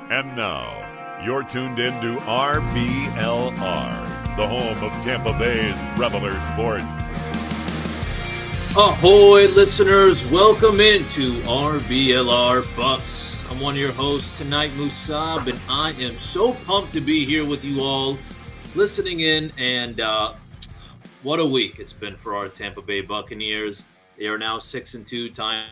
And now, you're tuned in to RBLR, the home of Tampa Bay's Reveler Sports. Ahoy, listeners. Welcome into RBLR BUCS. I'm one of your hosts tonight, Musab, and I am so pumped to be here with you all listening in. And what a week it's been for our Tampa Bay Buccaneers. They are now 6-2, time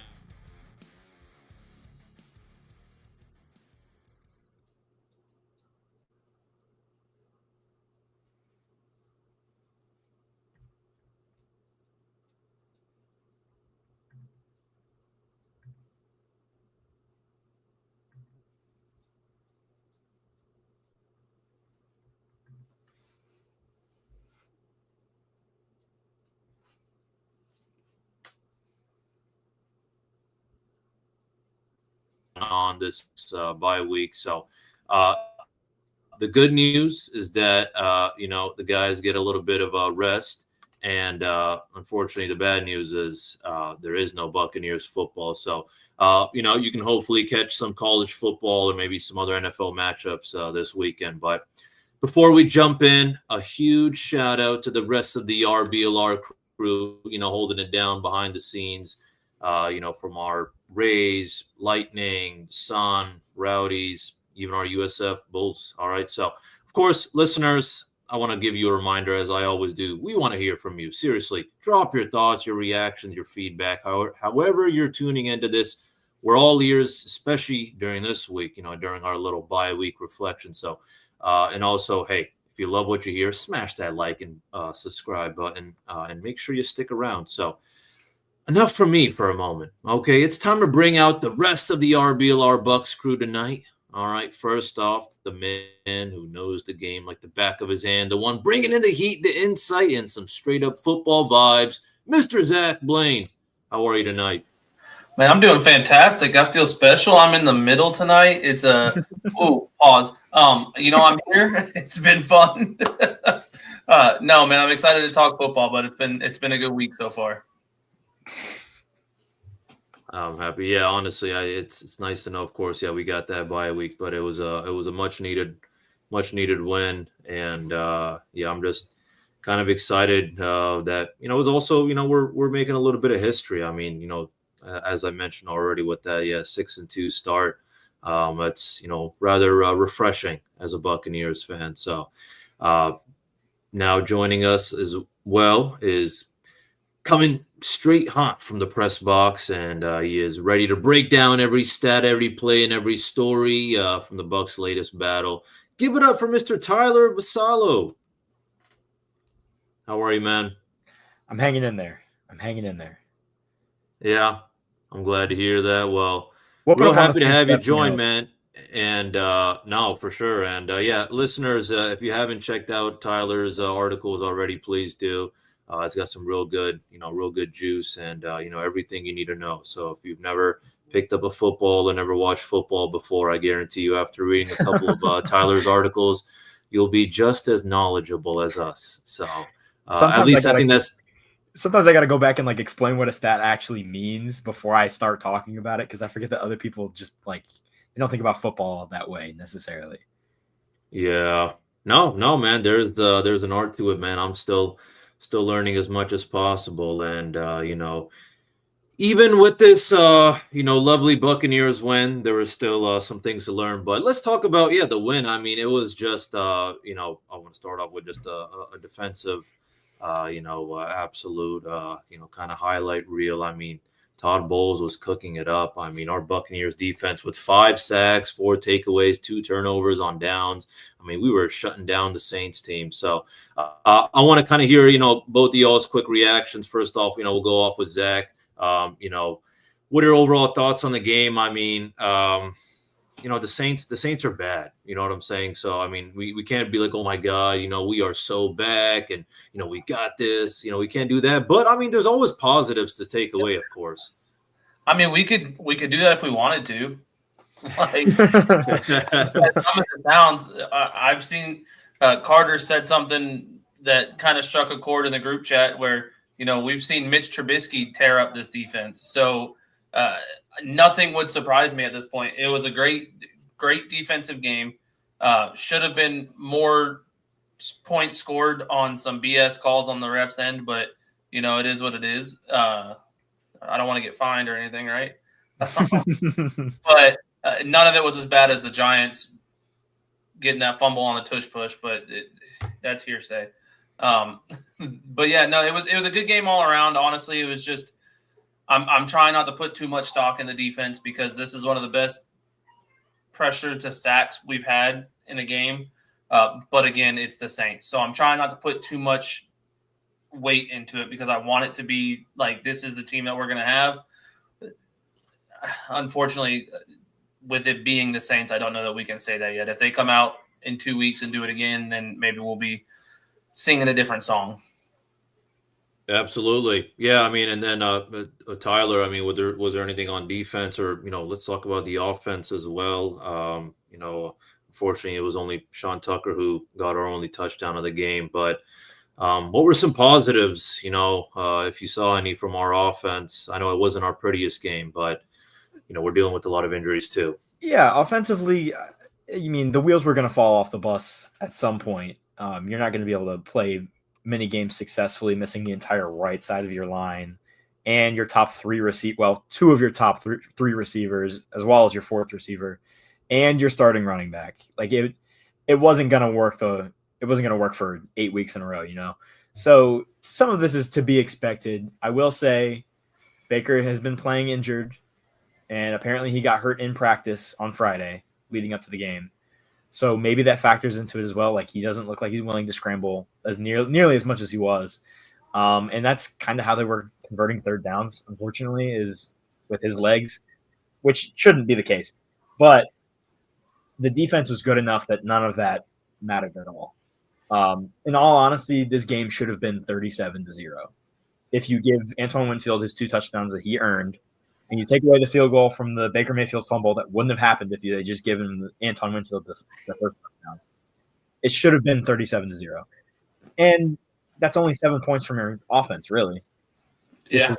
on this bye week. So the good news is that, the guys get a little bit of a rest. And unfortunately, the bad news is there is no Buccaneers football. So, you can hopefully catch some college football or maybe some other NFL matchups this weekend. But before we jump in, a huge shout out to the rest of the RBLR crew, holding it down behind the scenes, from our Rays, Lightning, Sun, Rowdies, even our USF Bulls. All right. So, of course, listeners, I want to give you a reminder, as I always do. We want to hear from you. Seriously, drop your thoughts, your reactions, your feedback. However you're tuning into this, we're all ears, especially during this week, during our little bye week reflection. So, and also, hey, if you love what you hear, smash that like and subscribe button and make sure you stick around. So, enough from me for a moment. Okay, it's time to bring out the rest of the RBLR Bucks crew tonight. All right, first off, the man who knows the game like the back of his hand, the one bringing in the heat, the insight, and some straight-up football vibes, Mr. Zach Blaine. How are you tonight? Man, I'm doing fantastic. I feel special. I'm in the middle tonight. It's a pause. I'm here. It's been fun. No, man, I'm excited to talk football, but it's been a good week so far. I'm happy. Yeah, honestly, it's nice to know. Of course, yeah, we got that bye week, but it was a much needed win, and I'm just kind of excited that it was also we're making a little bit of history. I mean, as I mentioned already with that 6-2 start, that's rather refreshing as a Buccaneers fan. So now joining us as well is coming straight hot from the press box, and he is ready to break down every stat, every play, and every story from the Bucs' latest battle. Give it up for Mr. Tyler Vassallo. How are you, man? I'm hanging in there. Yeah, I'm glad to hear that. Well, real happy to have you join, man. And no, for sure. And listeners, if you haven't checked out Tyler's articles already, please do. It's got some real good juice and, everything you need to know. So if you've never picked up a football or never watched football before, I guarantee you after reading a couple of Tyler's articles, you'll be just as knowledgeable as us. So at least I think that's. Sometimes I got to go back and explain what a stat actually means before I start talking about it, because I forget that other people just they don't think about football that way necessarily. Yeah. No, man. There's an art to it, man. I'm still learning as much as possible. And, even with this, lovely Buccaneers win, there was still some things to learn. But let's talk about, the win. I mean, it was just, I want to start off with just a defensive, absolute, kind of highlight reel. I mean, Todd Bowles was cooking it up. I mean, our Buccaneers defense with 5 sacks, 4 takeaways, 2 turnovers on downs. I mean, we were shutting down the Saints team. So I want to kind of hear, both of y'all's quick reactions. First off, we'll go off with Zach. What are your overall thoughts on the game? I mean, the Saints are bad. You know what I'm saying? So, I mean, we can't be like, oh my God, we are so back and, we got this, we can't do that. But I mean, there's always positives to take away, of course. I mean, we could do that if we wanted to. As dumb as it sounds, I've seen Carter said something that kind of struck a chord in the group chat where, we've seen Mitch Trubisky tear up this defense. So nothing would surprise me at this point. It was a great great defensive game. Should have been more points scored on some BS calls on the refs' end, but it is what it is. I don't want to get fined or anything, right? But none of it was as bad as the Giants getting that fumble on the tush push, but that's hearsay. But yeah, no, it was a good game all around. Honestly, it was just I'm trying not to put too much stock in the defense because this is one of the best pressure to sacks we've had in a game. But again, it's the Saints, so I'm trying not to put too much weight into it because I want it to be like this is the team that we're going to have. Unfortunately, with it being the Saints, I don't know that we can say that yet. If they come out in 2 weeks and do it again, then maybe we'll be singing a different song. Absolutely. Yeah, I mean, and then Tyler, I mean, was there anything on defense or, let's talk about the offense as well. Unfortunately, it was only Sean Tucker who got our only touchdown of the game. But what were some positives, if you saw any from our offense? I know it wasn't our prettiest game, but, we're dealing with a lot of injuries too. Yeah, offensively, you mean the wheels were going to fall off the bus at some point. You're not going to be able to play many games successfully, missing the entire right side of your line and your top two of your top three receivers, as well as your fourth receiver and your starting running back. Like it wasn't going to work it wasn't going to work for 8 weeks in a row, So some of this is to be expected. I will say Baker has been playing injured, and apparently he got hurt in practice on Friday leading up to the game. So maybe that factors into it as well. Like he doesn't look like he's willing to scramble as nearly as much as he was. And that's kind of how they were converting third downs, unfortunately, is with his legs, which shouldn't be the case. But the defense was good enough that none of that mattered at all. In all honesty, this game should have been 37-0. If you give Antoine Winfield his 2 touchdowns that he earned, and you take away the field goal from the Baker Mayfield fumble that wouldn't have happened if they just given Antoine Winfield the first touchdown, it should have been 37-0. And that's only 7 points from your offense, really. Yeah.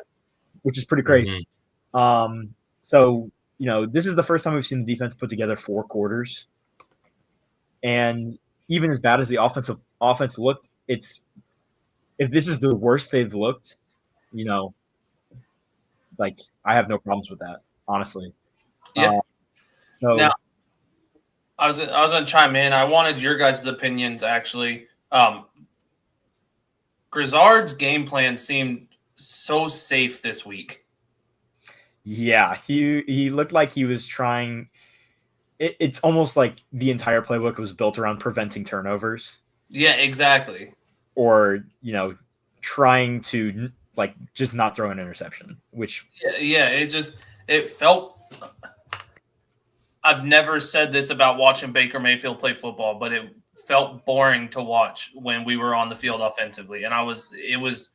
Which is pretty crazy. Mm-hmm. So, this is the first time we've seen the defense put together 4 quarters. And even as bad as the offense looked, if this is the worst they've looked, like I have no problems with that, honestly. Yeah. So now, I was gonna chime in. I wanted your guys' opinions actually. Grizzard's game plan seemed so safe this week. Yeah, he looked like he was trying. It's almost like the entire playbook was built around preventing turnovers. Yeah, exactly. Or trying to just not throw an interception, which it felt. I've never said this about watching Baker Mayfield play football, but it felt boring to watch when we were on the field offensively, and it was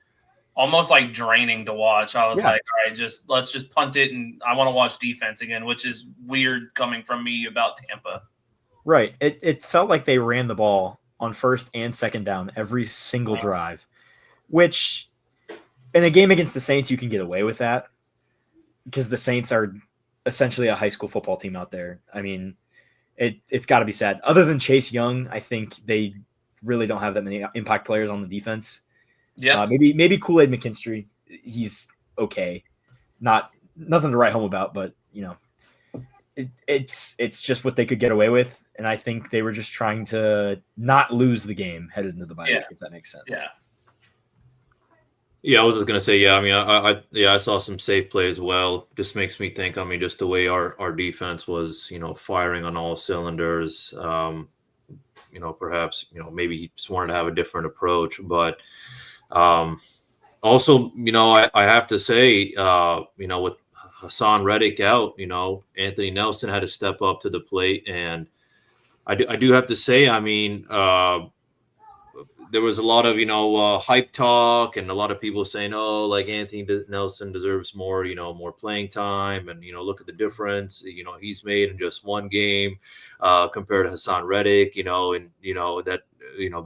almost like draining to watch. I was like, all right, let's just punt it, and I want to watch defense again, which is weird coming from me about Tampa. Right. It felt like they ran the ball on first and second down every single drive, which in a game against the Saints, you can get away with that because the Saints are essentially a high school football team out there. I mean, it's got to be said. Other than Chase Young, I think they really don't have that many impact players on the defense. Yeah, maybe Kool-Aid McKinstry. He's okay. Nothing to write home about, but it's just what they could get away with, and I think they were just trying to not lose the game headed into the bye week, if that makes sense. Yeah. Yeah, I was just gonna say, yeah. I mean, I saw some safe play as well. Just makes me think. I mean, just the way our defense was, firing on all cylinders. Perhaps maybe he just wanted to have a different approach, but also, I have to say, with Hassan Reddick out, Anthony Nelson had to step up to the plate, and I do have to say, I mean. There was a lot of, hype talk and a lot of people saying, oh, like Anthony Nelson deserves more, more playing time. And, look at the difference, he's made in just one game compared to Hassan Reddick, and, that,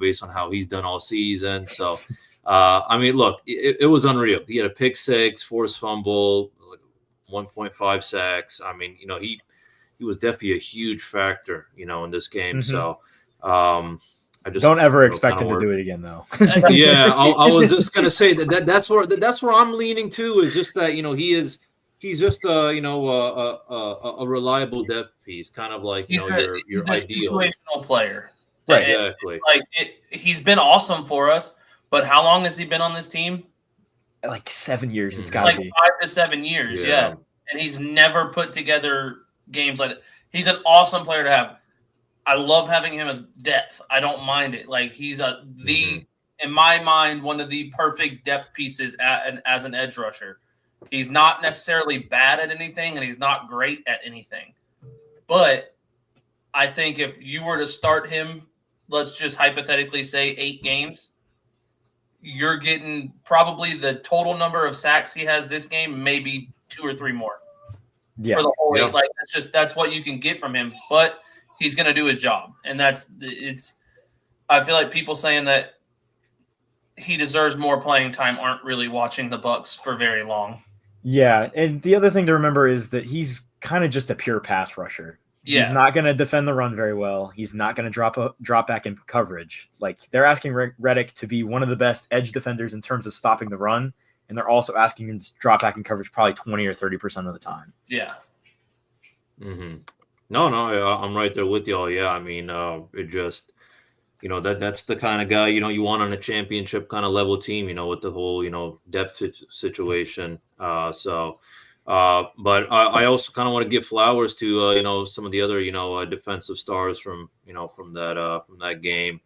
based on how he's done all season. So, I mean, look, it was unreal. He had a pick 6, forced fumble, 1.5 sacks. I mean, definitely a huge factor, in this game. Mhm. So I just Don't ever you know, expect kinda him to work- do it again, though. Yeah, I was just gonna say that's where I'm leaning to, is just that he's just a reliable depth piece, kind of like He's your a ideal. situational player. Right. And, Exactly. he's been awesome for us, but how long has he been on this team? Like 7 years, it's Mhm. got to Like be. 5 to 7 years, yeah. And he's never put together games like that. He's an awesome player to have. I love having him as depth. I don't mind it. Like he's in my mind, one of the perfect depth pieces as an edge rusher. He's not necessarily bad at anything, and he's not great at anything. But I think if you were to start him, let's just hypothetically say 8 games, you're getting probably the total number of sacks he has this game, maybe 2 or 3 more. Yeah. For the whole Yeah. 8. Like that's what you can get from him. But he's going to do his job, and I feel like people saying that he deserves more playing time aren't really watching the BUCS for very long. Yeah, and the other thing to remember is that he's kind of just a pure pass rusher. Yeah. He's not going to defend the run very well. He's not going to drop back in coverage. Like they're asking Reddick to be one of the best edge defenders in terms of stopping the run, and they're also asking him to drop back in coverage probably 20 or 30% of the time. Yeah. Mm-hmm. No, I'm right there with y'all. Yeah, I mean, it just, that's the kind of guy, you want on a championship kind of level team, with the whole, depth situation. But I also kind of want to give flowers to, some of the other, defensive stars from that game.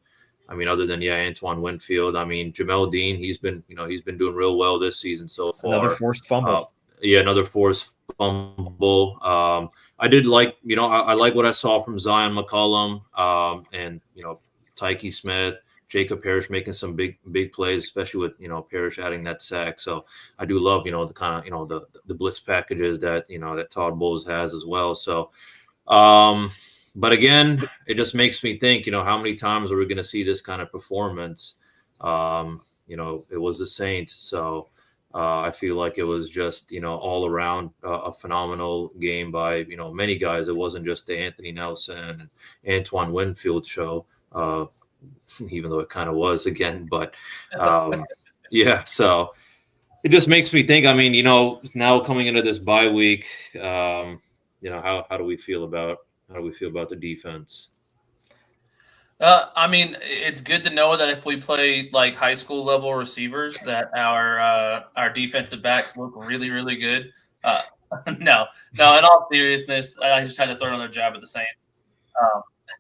I mean, other than Antoine Winfield, I mean, Jamel Dean, he's been doing real well this season so far. Another forced fumble. Another forced fumble. I did like, I like what I saw from Zion McCollum, and Tyke Smith, Jacob Parrish making some big plays, especially with Parrish adding that sack. So I do love the kind of the blitz packages that that Todd Bowles has as well. So, but again, it just makes me think, how many times are we going to see this kind of performance? It was the Saints, so. I feel like it was just, all around a phenomenal game by, many guys. It wasn't just the Anthony Nelson and Antoine Winfield show, even though it kind of was again. But, yeah, so it just makes me think, I mean, now coming into this bye week, how do we feel about the defense? I mean, it's good to know that if we play like high school level receivers, that our defensive backs look really, really good. No. In all seriousness, I just had to throw another jab at the Saints.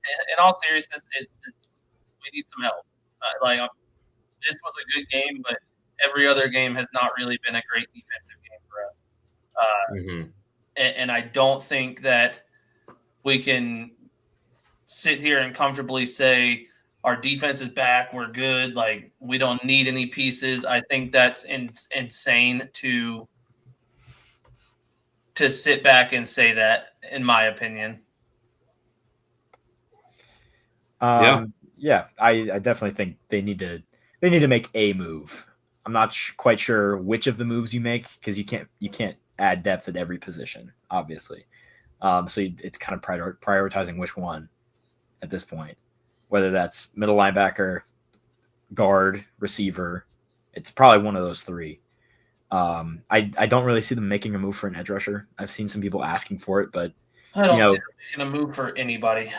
In all seriousness, we need some help. This was a good game, but every other game has not really been a great defensive game for us. And I don't think that we can sit here and comfortably say our defense is back, we're good, like we don't need any pieces. I think that's insane to sit back and say that, in my opinion. Yeah, I definitely think they need to make a move. I'm not quite sure which of the moves you make, because you can't add depth at every position, obviously. So it's kind of prioritizing which one at this point, whether that's middle linebacker, guard, receiver. It's probably one of those 3. I don't really see them making a move for an edge rusher. I've seen some people asking for it, but I don't see them making a move for anybody.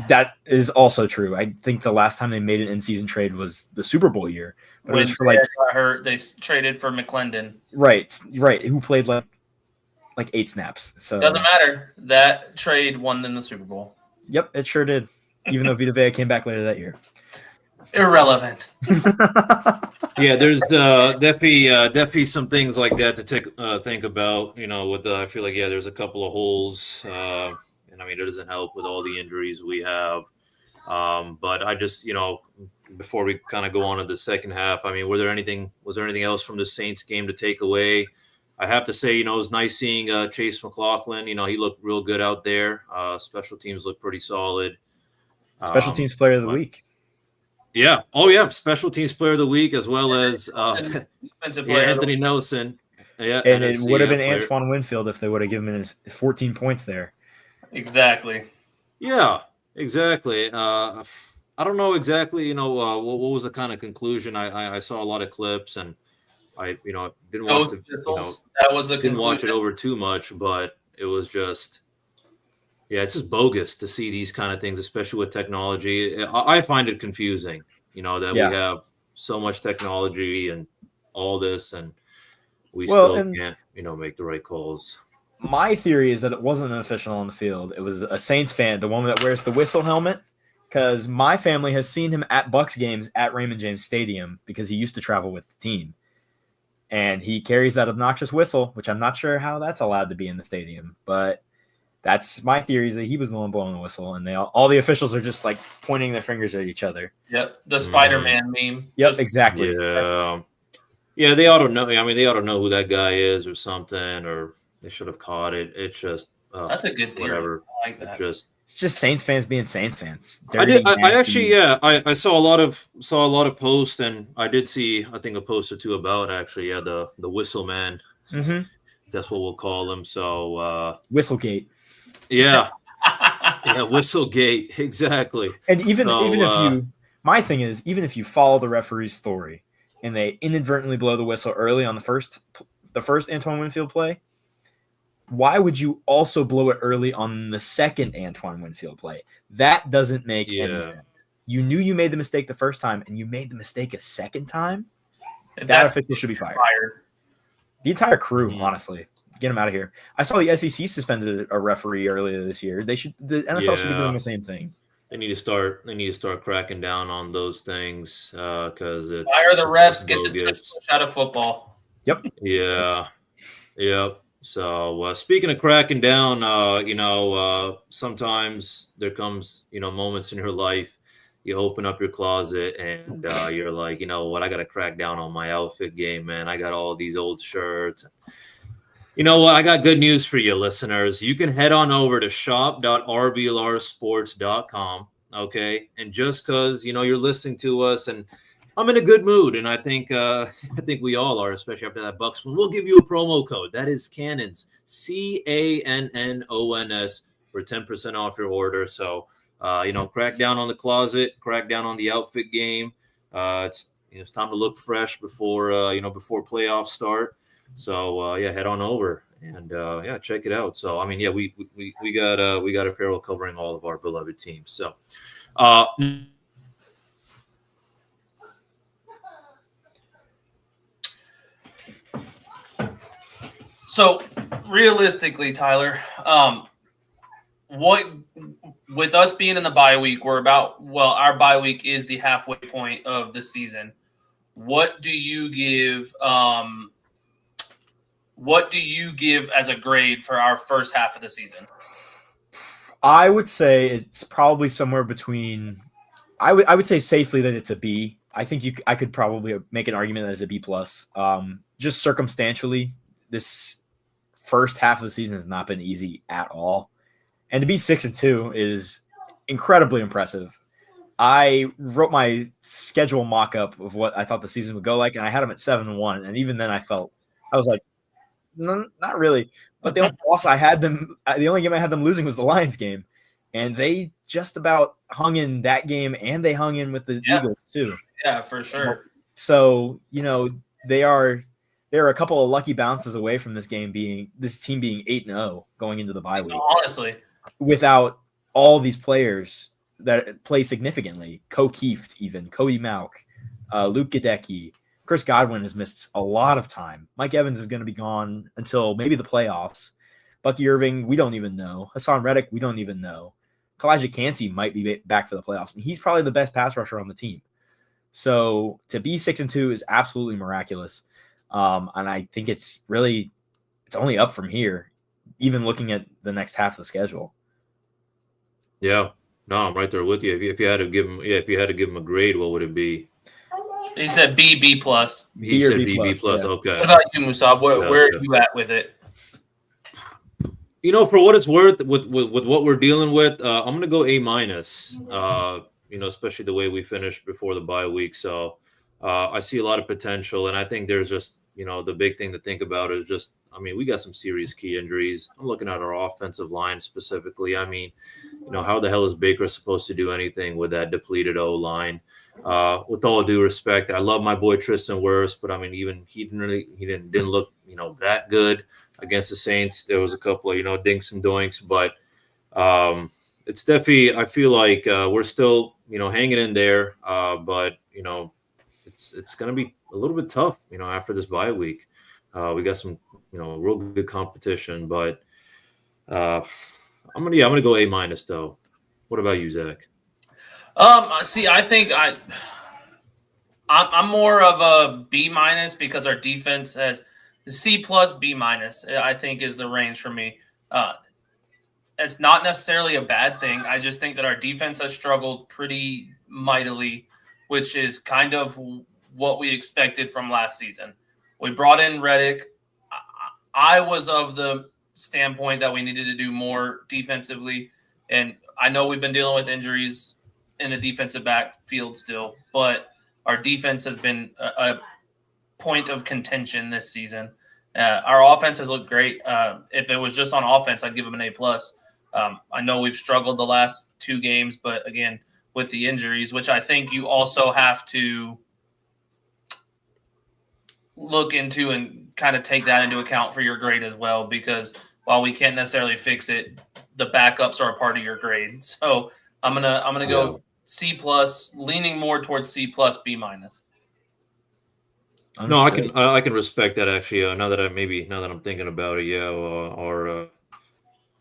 That is also true. I think the last time they made an in-season trade was the Super Bowl year. But when it was for got hurt, they traded for McClendon. Right, who played like 8 snaps. So doesn't matter. That trade won them the Super Bowl. Yep, it sure did. Even though Vita Vea came back later that year. Irrelevant. Yeah, there's definitely some things like that to think about. With I feel like there's a couple of holes, and I mean it doesn't help with all the injuries we have. But I just before we kind of go on to the second half, I mean, was there anything else from the Saints game to take away? I have to say, it was nice seeing Chase McLaughlin. He looked real good out there. Special teams looked pretty solid. Special teams player of the week. Yeah. Oh, yeah. Special teams player of the week, as well as Anthony Nelson. Yeah. And it would have been Antoine Winfield if they would have given him his 14 points there. Exactly. Yeah, exactly. I don't know exactly, what was the kind of conclusion. I saw a lot of clips, and I, didn't watch Those the, pistols. That was the didn't watch it conclusion. over too much, but it was just, yeah, it's just bogus to see these kind of things, especially with technology. I find it confusing, that we Yeah. have so much technology and all this, and we Well, still and can't, make the right calls. my theory is that it wasn't an official on the field. It was a Saints fan, the one that wears the whistle helmet. Because my family has seen him at BUCS games at Raymond James Stadium because he used to travel with the team. And he carries that obnoxious whistle, which I'm not sure how that's allowed to be in the stadium. But that's my theory, is that he was the one blowing the whistle. And all the officials are just like pointing their fingers at each other. Yep. The Spider-Man meme. Yep, exactly. Yeah. Yeah, they ought to know. I mean, they ought to know who that guy is or something, or they should have caught it. It's just that's a good theory. whatever. I like that. It's just Saints fans being Saints fans. I actually, yeah, I saw a lot of posts, and I did see, I think, a post or two about actually, yeah, the whistle man. Mm-hmm. That's what we'll call him. So Whistlegate. Yeah, yeah, Whistlegate, exactly. And even if my thing is, even if you follow the referee's story and they inadvertently blow the whistle early on the first Antoine Winfield play, why would you also blow it early on the second Antoine Winfield play? That doesn't make any sense. You knew you made the mistake the first time, and you made the mistake a second time. That official should be fired. The entire crew, honestly. Get him out of here. I saw the SEC suspended a referee earlier this year. The NFL should be doing the same thing. They need to start cracking down on those things because it's fire the refs, get bogus. the touch out of football. Yep. Yeah. Yep. So speaking of cracking down, sometimes there comes, moments in your life, you open up your closet and you're like, you know what, I got to crack down on my outfit game, man. I got all these old shirts. You know what? I got good news for you, listeners. You can head on over to shop.rblrsports.com, okay? And just because, you're listening to us and I'm in a good mood, and I think we all are, especially after that Bucks one. We'll give you a promo code. That is Cannons, CANNONS, for 10% off your order. So, crack down on the closet, crack down on the outfit game. It's time to look fresh before playoffs start. So head on over and check it out. So I mean, yeah, we got apparel covering all of our beloved teams. So. So realistically, Tyler, what with us being in the bye week, our bye week is the halfway point of the season. What do you give? What do you give as a grade for our first half of the season? I would say it's probably somewhere between. I would say safely that it's a B. I think I could probably make an argument that it's a B plus. Just circumstantially, this first half of the season has not been easy at all, and to be 6-2 is incredibly impressive. I wrote my schedule mock-up of what I thought the season would go like, and I had them at 7-1, and even then I was like, no, not really. But the only loss I had them, the only game I had them losing was the Lions game, and they just about hung in that game, and they hung in with the Eagles too. Yeah, for sure. So they are a couple of lucky bounces away from this team being 8-0 going into the bye week. Honestly, without all these players that play significantly, Keeft, even Cody Mauk, Luke Gadecki, Chris Godwin has missed a lot of time. Mike Evans is going to be gone until maybe the playoffs. Bucky Irving, we don't even know. Hassan Reddick, we don't even know. Kalijah Cansey might be back for the playoffs, and he's probably the best pass rusher on the team. So to be 6-2 is absolutely miraculous. And I think it's only up from here, even looking at the next half of the schedule. Yeah, no, I'm right there with you. If you had to give him a grade, what would it be? He said B plus. He said B plus. Yeah. Okay. What about you, Musab? Where are you at with it? For what it's worth, with what we're dealing with, I'm gonna go A minus. Especially the way we finished before the bye week. So I see a lot of potential, and I think there's just the big thing to think about is just I mean, we got some serious key injuries. I'm looking at our offensive line specifically. I mean, how the hell is Baker supposed to do anything with that depleted O line? With all due respect, I love my boy Tristan Wirfs, but I mean, even he didn't look that good against the Saints. There was a couple of dinks and doinks, but it's definitely, I feel like we're still hanging in there, but it's going to be a little bit tough after this bye week. We got some real good competition, but I'm gonna go A- though. What about you, Zach? See, I think I'm more of a B- because our defense has C plus B-. I think is the range for me. It's not necessarily a bad thing. I just think that our defense has struggled pretty mightily, which is kind of what we expected from last season. We brought in Reddick. I was of the standpoint that we needed to do more defensively, and I know we've been dealing with injuries in the defensive backfield still, but our defense has been a point of contention this season. Our offense has looked great. If it was just on offense, I'd give them an A+. I know we've struggled the last 2 games, but again, with the injuries, which I think you also have to look into and kind of take that into account for your grade as well, because while we can't necessarily fix it, the backups are a part of your grade. So I'm gonna go C+, leaning more towards C+, B-. No, I can respect that actually. Now that I'm thinking about it, our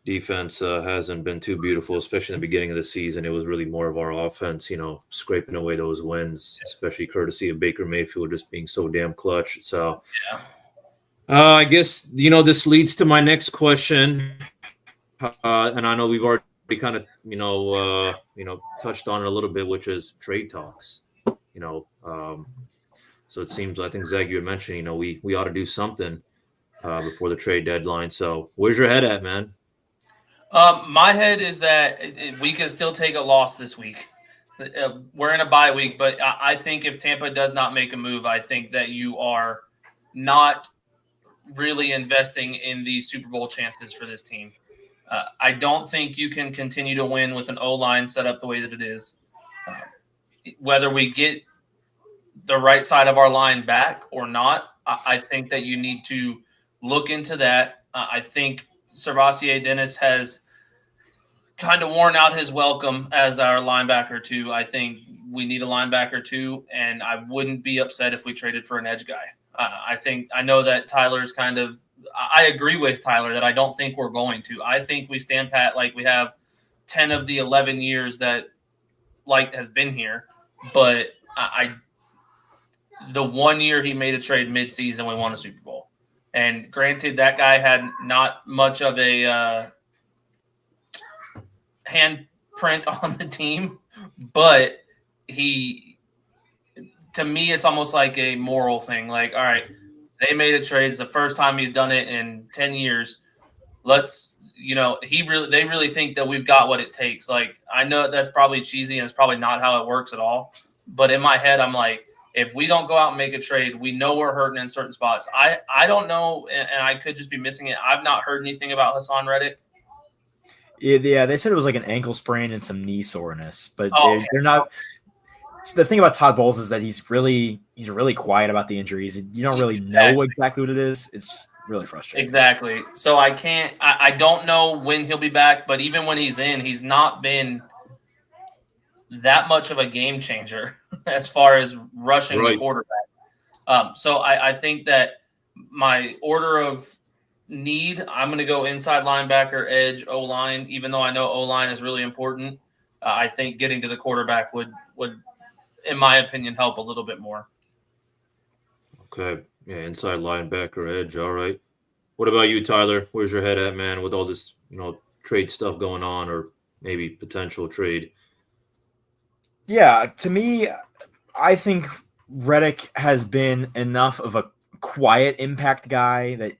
defense hasn't been too beautiful, especially in the beginning of the season. It was really more of our offense, scraping away those wins, especially courtesy of Baker Mayfield just being so damn clutch. So, I guess this leads to my next question, and I know we've already kind of touched on it a little bit, which is trade talks. So it seems, I think Zach, you had mentioned, we ought to do something before the trade deadline. So where's your head at, man? My head is that we can still take a loss this week. We're in a bye week, but I think if Tampa does not make a move, I think that you are not really investing in the Super Bowl chances for this team. I don't think you can continue to win with an O-line set up the way that it is. Whether we get the right side of our line back or not, I think that you need to look into that. I think Servassier Dennis has kind of worn out his welcome as our linebacker too. I think we need a linebacker too, and I wouldn't be upset if we traded for an edge guy. I know that Tyler's I agree with Tyler that I don't think we're going to. I think we stand pat like we have 10 of the 11 years that Light has been here, but the 1 year he made a trade midseason, we won a Super Bowl. And granted, that guy had not much of a handprint on the team, but to me, it's almost like a moral thing. Like, all right, they made a trade. It's the first time he's done it in 10 years. They really think that we've got what it takes. Like, I know that's probably cheesy and it's probably not how it works at all. But in my head, I'm like, if we don't go out and make a trade, we know we're hurting in certain spots. I don't know, and I could just be missing it. I've not heard anything about Hassan Reddick. Yeah, they said it was like an ankle sprain and some knee soreness, but they're not. The thing about Todd Bowles is that he's really quiet about the injuries. You don't really know exactly what it is. It's really frustrating. Exactly. So I don't know when he'll be back, but even when he's in, he's not been that much of a game changer as far as rushing the quarterback. So I think that my order of need, I'm going to go inside linebacker, edge, O-line, even though I know O-line is really important. I think getting to the quarterback would, in my opinion, help a little bit more. Okay. Yeah, inside linebacker, edge. All right. What about you, Tyler? Where's your head at, man, with all this, trade stuff going on, or maybe potential trade? Yeah, to me, I think Reddick has been enough of a quiet impact guy that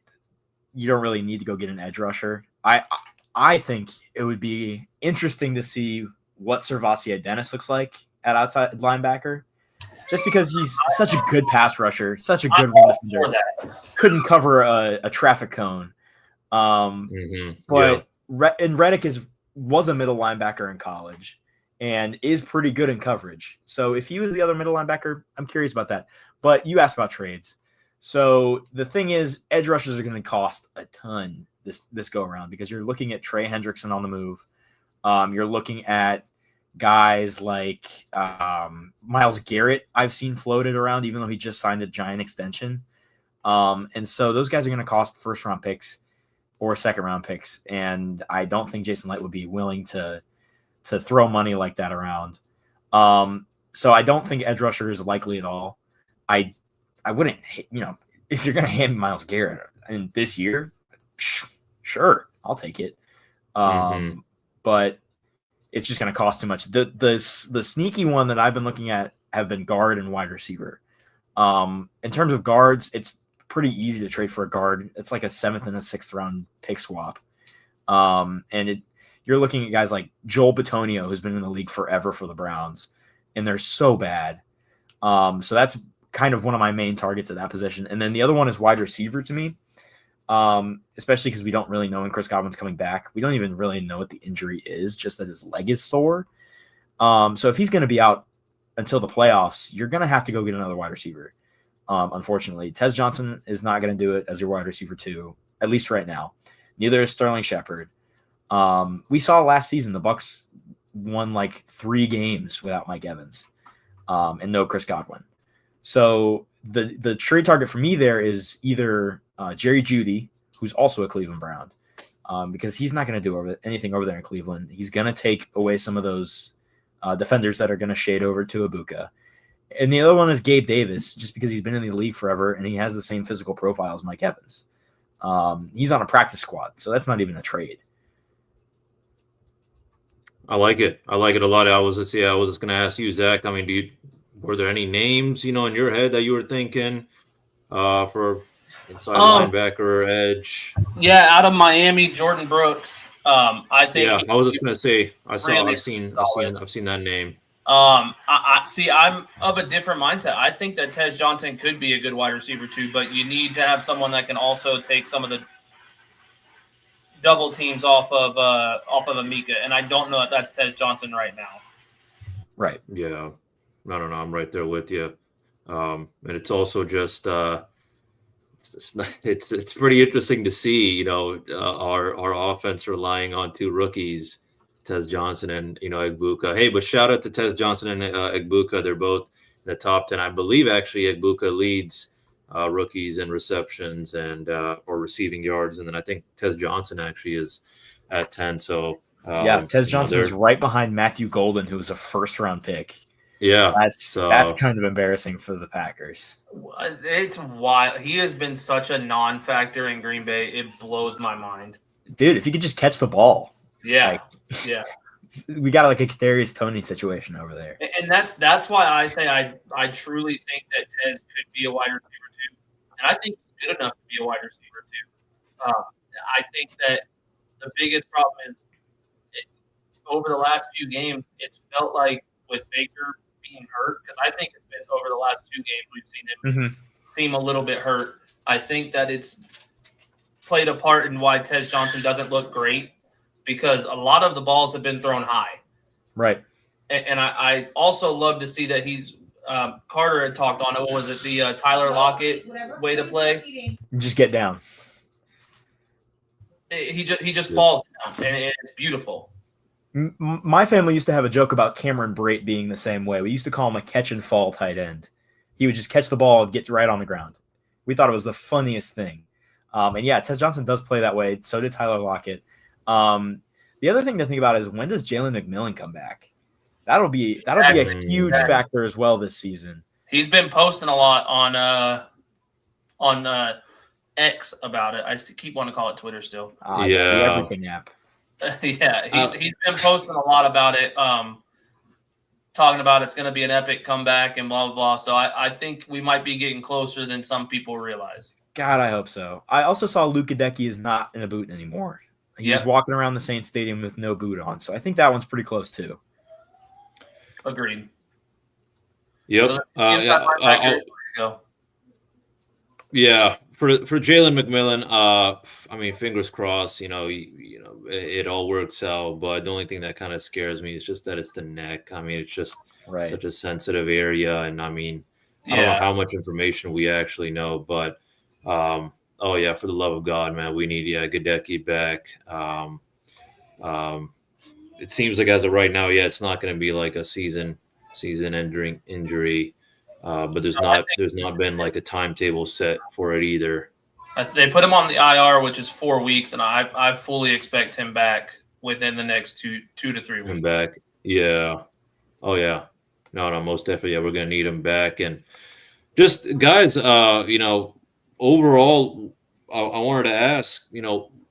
you don't really need to go get an edge rusher. I think it would be interesting to see what Servassier Dennis looks like at outside linebacker. just because he's such a good pass rusher, such a good run defender. Couldn't cover a traffic cone. But Reddick was a middle linebacker in college and is pretty good in coverage. So if he was the other middle linebacker, I'm curious about that. But you asked about trades. So the thing is, edge rushers are going to cost a ton this go around because you're looking at Trey Hendrickson on the move. You're looking at guys like Myles Garrett I've seen floated around, even though he just signed a giant extension. And so those guys are going to cost first-round picks or second-round picks, and I don't think Jason Light would be willing to throw money like that around. So I don't think edge rusher is likely at all. I wouldn't, if you're going to hand Myles Garrett in this year, sure, I'll take it. But it's just going to cost too much. The sneaky one that I've been looking at have been guard and wide receiver. In terms of guards, it's pretty easy to trade for a guard. It's like a 7th and a 6th round pick swap. You're looking at guys like Joel Bitonio, who's been in the league forever for the Browns, and they're so bad. So that's kind of one of my main targets at that position. And then the other one is wide receiver to me, especially because we don't really know when Chris Godwin's coming back. We don't even really know what the injury is, just that his leg is sore. So if he's going to be out until the playoffs, you're going to have to go get another wide receiver. Unfortunately, Tez Johnson is not going to do it as your wide receiver too, at least right now. Neither is Sterling Shepard. We saw last season the BUCS won like 3 games without Mike Evans and no Chris Godwin. So the trade target for me there is either Jerry Jeudy, who's also a Cleveland Brown, because he's not going to do anything over there in Cleveland. He's going to take away some of those defenders that are going to shade over to Ibuka. And the other one is Gabe Davis, just because he's been in the league forever and he has the same physical profile as Mike Evans. He's on a practice squad, so that's not even a trade. I like it. I like it a lot. I was just going to ask you, Zach. I mean, were there any names, in your head that you were thinking for inside linebacker, edge? Yeah, out of Miami, Jordan Brooks. I think. Yeah, I was just going to say I've seen that name. I see. I'm of a different mindset. I think that Tez Johnson could be a good wide receiver too, but you need to have someone that can also take some of the double teams off of Amika, and I don't know if that's Tez Johnson right now. Right. Yeah. I don't know. I'm right there with you. And it's also just it's pretty interesting to see, our offense relying on 2 rookies, Tez Johnson and Egbuka. Hey, but shout out to Tez Johnson and Egbuka. They're both in the top 10. I believe actually Egbuka leads rookies in receptions and or receiving yards, and then I think Tez Johnson actually is at 10. So Tez Johnson is right behind Matthew Golden, who was a first-round pick. Yeah, that's kind of embarrassing for the Packers. It's wild. He has been such a non-factor in Green Bay. It blows my mind, dude. If he could just catch the ball, yeah. We got like a Kadarius Toney situation over there, and that's why I say I truly think that Tez could be a wide receiver too, and I think he's good enough to be a wide receiver too. I think that the biggest problem is over the last few games, it's felt like with Baker being hurt, because I think it's been over the last 2 games we've seen him seem a little bit hurt. I think that it's played a part in why Tez Johnson doesn't look great, because a lot of the balls have been thrown high. Right. And I also love to see that he's Carter had talked on it. What was it? The Tyler Lockett way to play. Just get down. He just falls down, and it's beautiful. My family used to have a joke about Cameron Brate being the same way. We used to call him a catch and fall tight end. He would just catch the ball and get right on the ground. We thought it was the funniest thing. And yeah, Tez Johnson does play that way. So did Tyler Lockett. The other thing to think about is, when does Jalen McMillan come back? That'll be a huge factor as well this season. He's been posting a lot on X about it. I keep wanting to call it Twitter still. The everything app. Yeah, he's been posting a lot about it, talking about it's going to be an epic comeback and blah, blah, blah. So I think we might be getting closer than some people realize. God, I hope so. I also saw Luke Gadecki is not in a boot anymore. He was walking around the Saints Stadium with no boot on. So I think that one's pretty close too. Agreed. Yep. So inside linebacker, I'll- there you go. Yeah, for Jalen McMillan, I mean, fingers crossed. It all works out. But the only thing that kind of scares me is just that it's the neck. I mean, it's just Right. such a sensitive area, and I mean, I don't know how much information we actually know, but oh yeah, for the love of God, man, we need Gadecki back. It seems like as of right now, it's not going to be like a season-ending injury. But there's not been like a timetable set for it either. They put him on the IR, which is 4 weeks, and I fully expect him back within the next two to 3 weeks. Him back, yeah. Oh yeah, no, most definitely. Yeah, we're gonna need him back, and just guys, overall, I wanted to ask,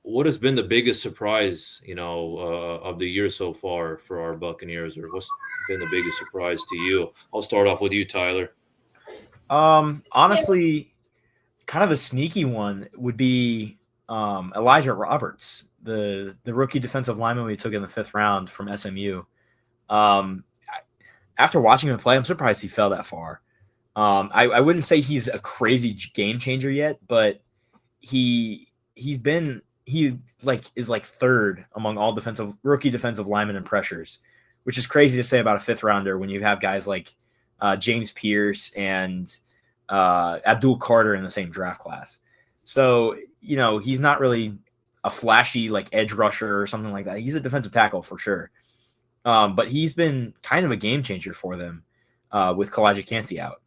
what has been the biggest surprise, of the year so far for our Buccaneers, or what's been the biggest surprise to you? I'll start off with you, Tyler. Honestly, kind of a sneaky one would be Elijah Roberts, the rookie defensive lineman we took in the 5th round from SMU. After watching him play, I'm surprised he fell that far. I wouldn't say he's a crazy game changer yet, but he is like 3rd among all rookie defensive linemen in pressures, which is crazy to say about a 5th rounder when you have guys like James Pierce and Abdul Carter in the same draft class. So, he's not really a flashy like edge rusher or something like that. He's a defensive tackle for sure. But he's been kind of a game changer for them with Kalijah Kancey out.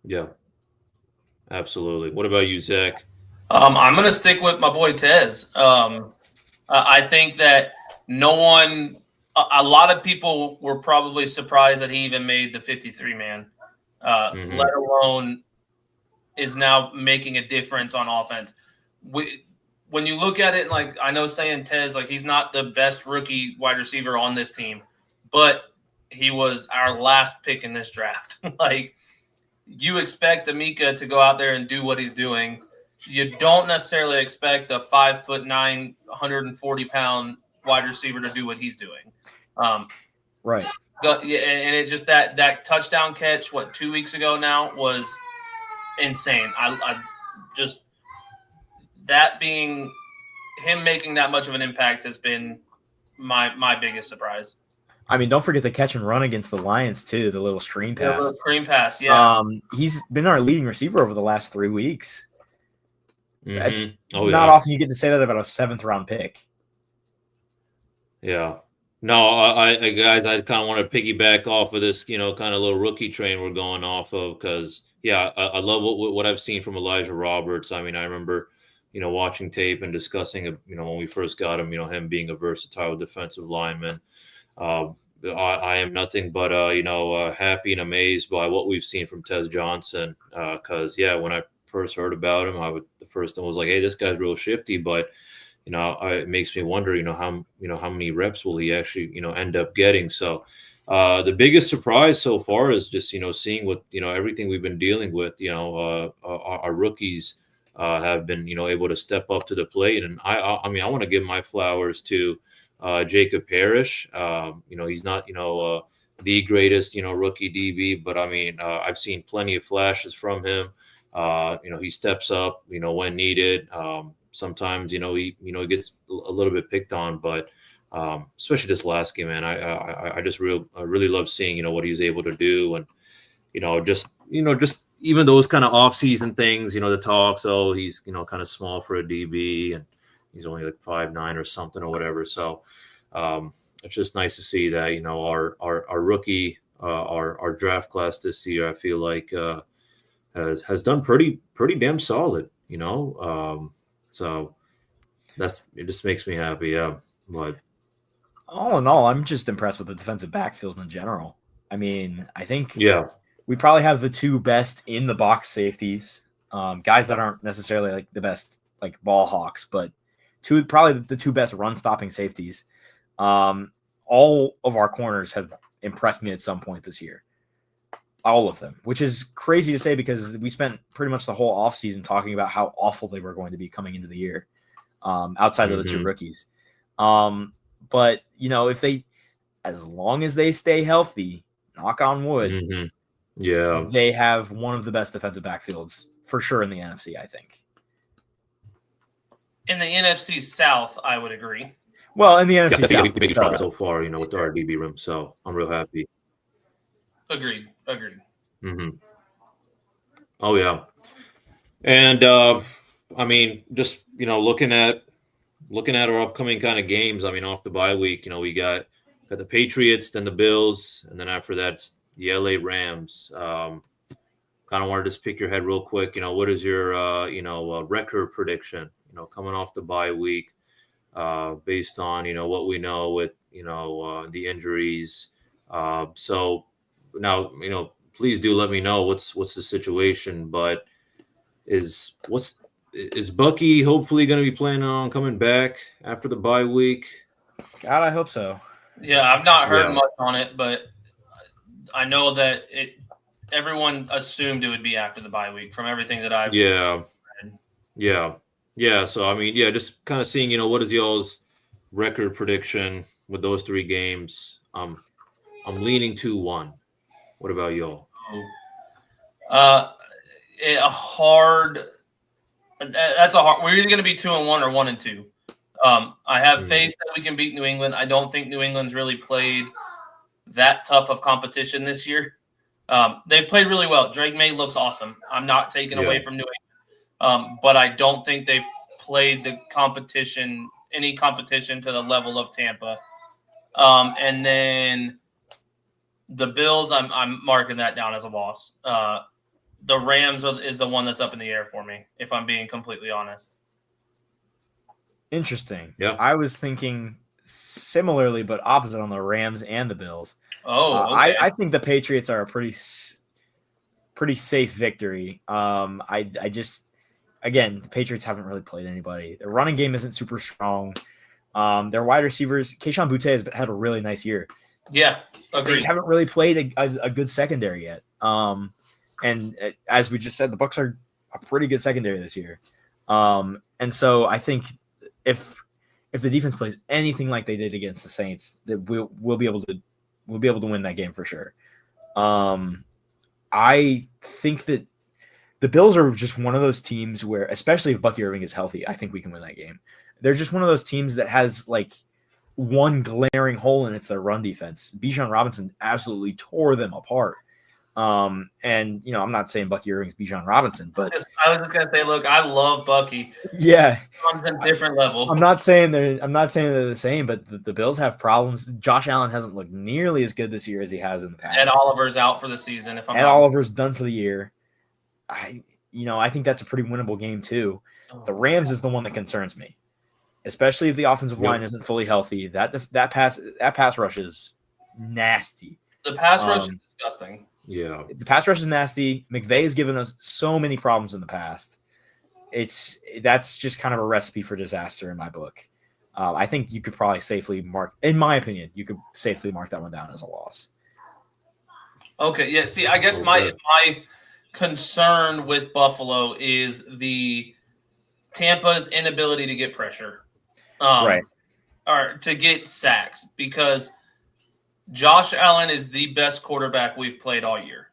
Yeah, absolutely. What about you, Zach? I'm going to stick with my boy Tez. I think that a lot of people were probably surprised that he even made the 53-man, let alone is now making a difference on offense. When you look at it, like I know saying Tez, like he's not the best rookie wide receiver on this team, but he was our last pick in this draft. Like you expect Amika to go out there and do what he's doing. You don't necessarily expect a 5'9", 140-pound wide receiver to do what he's doing. Right. And it just that touchdown catch, 2 weeks ago now, was insane. I just that being him making that much of an impact has been my biggest surprise. I mean, don't forget the catch and run against the Lions too, the little screen pass. The screen pass, yeah. He's been our leading receiver over the last 3 weeks. That's not often you get to say that about a 7th round pick. Yeah. No, I guys, I kind of want to piggyback off of this, kind of little rookie train we're going off of because, I love what I've seen from Elijah Roberts. I mean, I remember, watching tape and discussing, when we first got him, him being a versatile defensive lineman. I am nothing but, happy and amazed by what we've seen from Tez Johnson because, when I first heard about him, the first thing was like, hey, this guy's real shifty, but it makes me wonder, how many reps will he actually, end up getting? So the biggest surprise so far is just, seeing what, everything we've been dealing with, our rookies have been, able to step up to the plate. And I mean, I want to give my flowers to Jacob Parrish. He's not, the greatest, rookie DB, but I mean, I've seen plenty of flashes from him. He steps up, when needed. Sometimes, he gets a little bit picked on, but especially this last game, man, I really love seeing, what he's able to do. And, just even those kind of off-season things, the talk. So he's, kind of small for a DB and he's only like 5'9" or something or whatever. So it's just nice to see that, our rookie, our draft class this year, I feel like has done pretty damn solid, so it just makes me happy. Yeah. But all in all, I'm just impressed with the defensive backfield in general. I mean, I think we probably have the 2 best in the box safeties, guys that aren't necessarily like the best like ball hawks, but probably the 2 best run stopping safeties. All of our corners have impressed me at some point this year. All of them, which is crazy to say because we spent pretty much the whole offseason talking about how awful they were going to be coming into the year, outside of the 2 rookies. But, if as long as they stay healthy, knock on wood, Mhm. Yeah. they have one of the best defensive backfields for sure in the NFC, I think. In the NFC South, I would agree. Well, in the NFC I think South, we made progress so far, with our DB room. So I'm real happy. Agreed. Hmm. Oh yeah, and just looking at our upcoming kind of games. I mean, off the bye week, we got the Patriots, then the Bills, and then after that, it's the LA Rams. Kind of wanted to just pick your head real quick. What is your record prediction? Coming off the bye week, based on what we know with the injuries. So now please do let me know what's the situation. But is Bucky hopefully going to be planning on coming back after the bye week? God, I hope so. Yeah, I've not heard Yeah. much on it, but I know that everyone assumed it would be after the bye week from everything that I've read. Yeah. So I mean, just kind of seeing, what is y'all's record prediction with those 3 games? I'm leaning 2-1. What about y'all? That's a hard. We're either going to be 2-1 or 1-2. I have faith that we can beat New England. I don't think New England's really played that tough of competition this year. They've played really well. Drake May looks awesome. I'm not taking away from New England, but I don't think they've played any competition to the level of Tampa. And then the Bills, I'm marking that down as a loss. The Rams is the one that's up in the air for me, if I'm being completely honest. Interesting. Yeah. I was thinking similarly, but opposite on the Rams and the Bills. Oh, okay. I think the Patriots are a pretty safe victory. Again, the Patriots haven't really played anybody. Their running game isn't super strong. Their wide receivers, Kayshon Boutte has had a really nice year. Yeah, agreed. They haven't really played a good secondary yet. And as we just said, the BUCS are a pretty good secondary this year. And so I think if the defense plays anything like they did against the Saints, that we'll be able to win that game for sure. I think that the Bills are just one of those teams where, especially if Bucky Irving is healthy, I think we can win that game. They're just one of those teams that has like one glaring hole, and it's their run defense. Bijan Robinson absolutely tore them apart. And I'm not saying Bucky Irving's Bijan Robinson, but I was just gonna say, look, I love Bucky. Yeah, on a different level. I'm not saying they're the same, but the Bills have problems. Josh Allen hasn't looked nearly as good this year as he has in the past. Ed Oliver's out for the season. Oliver's done for the year. I think that's a pretty winnable game too. The Rams is the one that concerns me, especially if the offensive line isn't fully healthy. That pass rush is nasty. The pass rush is disgusting. Yeah, the pass rush is nasty. McVay has given us so many problems in the past. That's just kind of a recipe for disaster in my book. I think you could probably safely mark, in my opinion, that one down as a loss. Okay, yeah. See, I guess my concern with Buffalo is the Tampa's inability to get pressure, right, or to get sacks, because Josh Allen is the best quarterback we've played all year,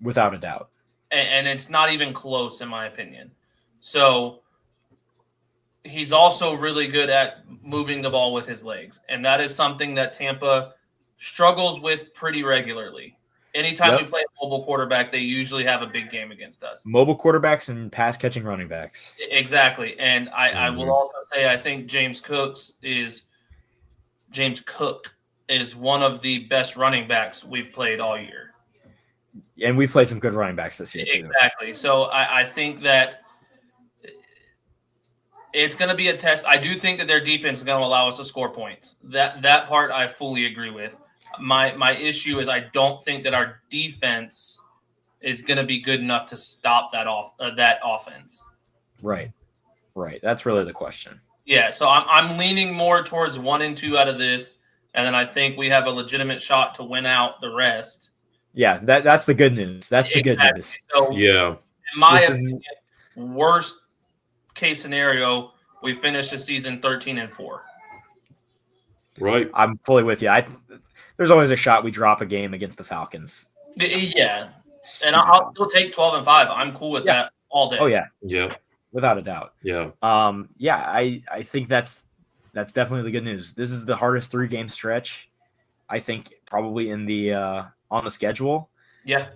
without a doubt, and it's not even close in my opinion. So he's also really good at moving the ball with his legs, and that is something that Tampa struggles with pretty regularly. Anytime we play a mobile quarterback, they usually have a big game against us. Mobile quarterbacks and pass-catching running backs. Exactly. And I will also say I think James Cook is one of the best running backs we've played all year. And we've played some good running backs this year, too. Exactly. So I think that it's going to be a test. I do think that their defense is going to allow us to score points. That part I fully agree with. My issue is I don't think that our defense is going to be good enough to stop that offense. Right. That's really the question. Yeah, so I'm leaning more towards 1-2 out of this, and then I think we have a legitimate shot to win out the rest. Yeah, that's the good news. That's the good news. So, yeah, in my opinion, worst case scenario, we finish the season 13-4. Right. I'm fully with you. there's always a shot we drop a game against the Falcons. Yeah, and I'll still take 12-5. I'm cool with that all day. Oh yeah, Yeah, without a doubt. yeah. I think that's definitely the good news. This is the hardest 3-game stretch, I think, probably in the on the schedule. Yeah.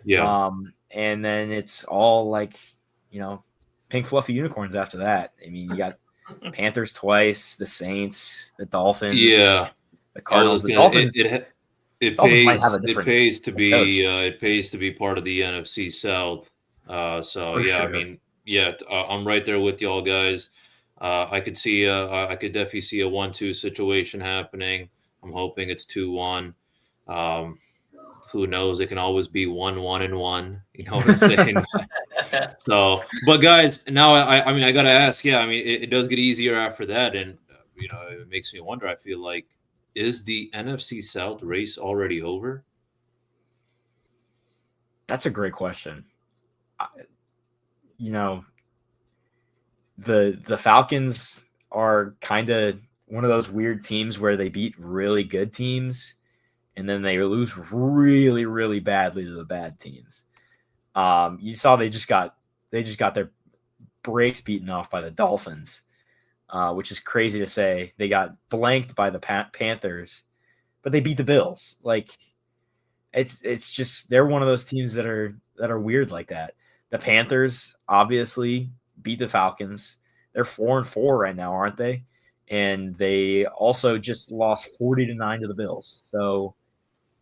And then it's all like, pink fluffy unicorns after that. I mean, you got Panthers twice, the Saints, the Dolphins, Yeah. the Cardinals. The Dolphins. It Dolphins might have a pays. It different pays to be. coach. It pays to be part of the NFC South. So For yeah, sure. I mean, yeah, I'm right there with y'all guys. I could see. I could definitely see a 1-2 situation happening. I'm hoping it's 2-1. Who knows? It can always be 1-1-1. You know what I'm saying? So, but guys, now I mean, I gotta ask. Yeah, I mean, it does get easier after that, and it makes me wonder. I feel like, is the NFC South race already over? That's a great question. The Falcons are kind of one of those weird teams where they beat really good teams and then they lose really, really badly to the bad teams. You saw they just got their brakes beaten off by the Dolphins, which is crazy to say. They got blanked by the Panthers, but they beat the Bills. Like, it's just, they're one of those teams that are weird like that. The Panthers obviously beat the Falcons. They're 4-4 right now, aren't they? And they also just lost 40-9 to the Bills. So,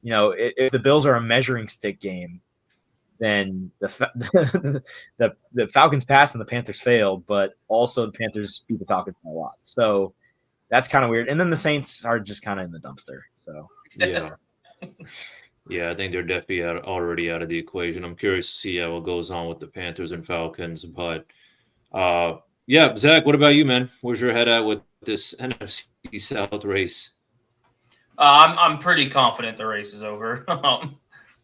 if the Bills are a measuring stick game, then the Falcons passed and the Panthers failed, but also the Panthers beat the Falcons a lot. So that's kind of weird. And then the Saints are just kind of in the dumpster. So yeah. Yeah, I think they're definitely already out of the equation. I'm curious to see how it goes on with the Panthers and Falcons. But, yeah, Zach, what about you, man? Where's your head at with this NFC South race? I'm pretty confident the race is over.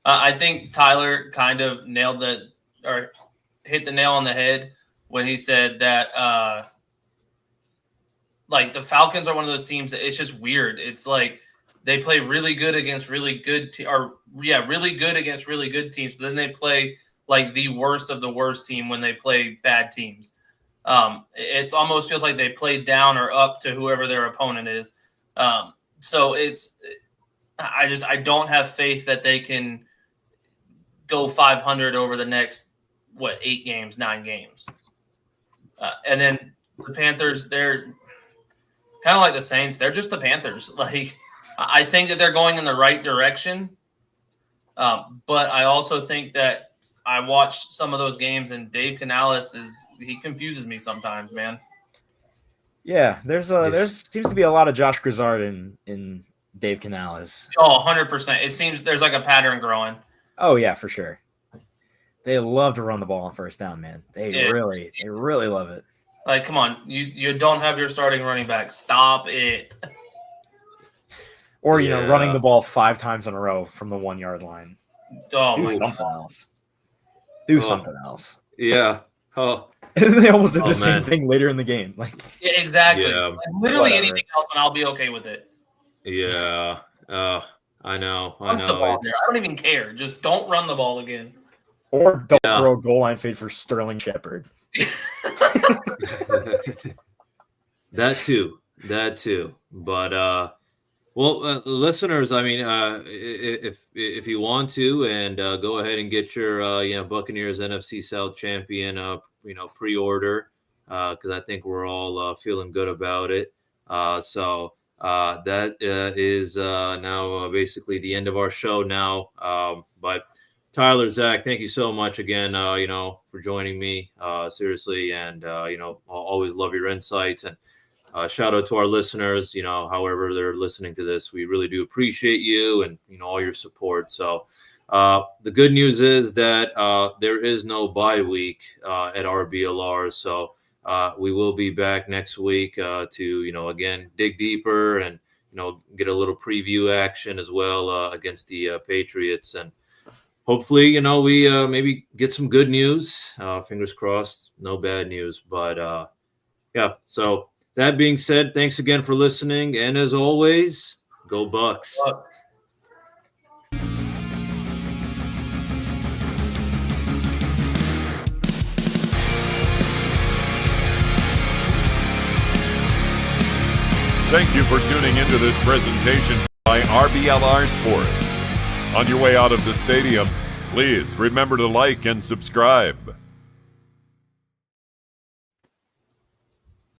I think Tyler kind of nailed or hit the nail on the head when he said that, like, the Falcons are one of those teams that it's just weird. It's like they play really good against really good really good against really good teams, but then they play like the worst of the worst team when they play bad teams. It almost feels like they play down or up to whoever their opponent is. So I don't have faith that they can go 500 over the next 9 games. And then the Panthers, they're kind of like the Saints. They're just the Panthers. Like, I think that they're going in the right direction. But I also think that I watched some of those games and Dave Canales he confuses me sometimes, man. Yeah, there's seems to be a lot of Josh Grizzard in Dave Canales. Oh, 100%. It seems there's like a pattern growing. Oh yeah, for sure. They love to run the ball on first down, man. They really love it. Like, come on, you don't have your starting running back. Stop it. Or running the ball 5 times in a row from the 1-yard line. Oh, Do something else. Do something else. Yeah. Oh. And they almost did the same thing later in the game. Like, yeah, exactly. Yeah. Like, literally anything else, and I'll be okay with it. Yeah. I know. I don't even care. Just don't run the ball again. Or don't throw a goal line fade for Sterling Shepard. That too. But well, listeners, I mean, if you want to, and go ahead and get your Buccaneers NFC South champion pre-order, because I think we're all feeling good about it. So that is now basically the end of our show now. But Tyler, Zach, thank you so much again, for joining me, seriously. And, I'll always love your insights, and shout out to our listeners, however they're listening to this. We really do appreciate you and, all your support. So the good news is that there is no bye week at RBLR. So we will be back next week to, again, dig deeper and, get a little preview action as well against the Patriots. And hopefully, we maybe get some good news. Fingers crossed, no bad news. But yeah, so that being said, thanks again for listening. And as always, go Bucks. Bucks. Thank you for tuning into this presentation by RBLR Sports. On your way out of the stadium, please remember to like and subscribe.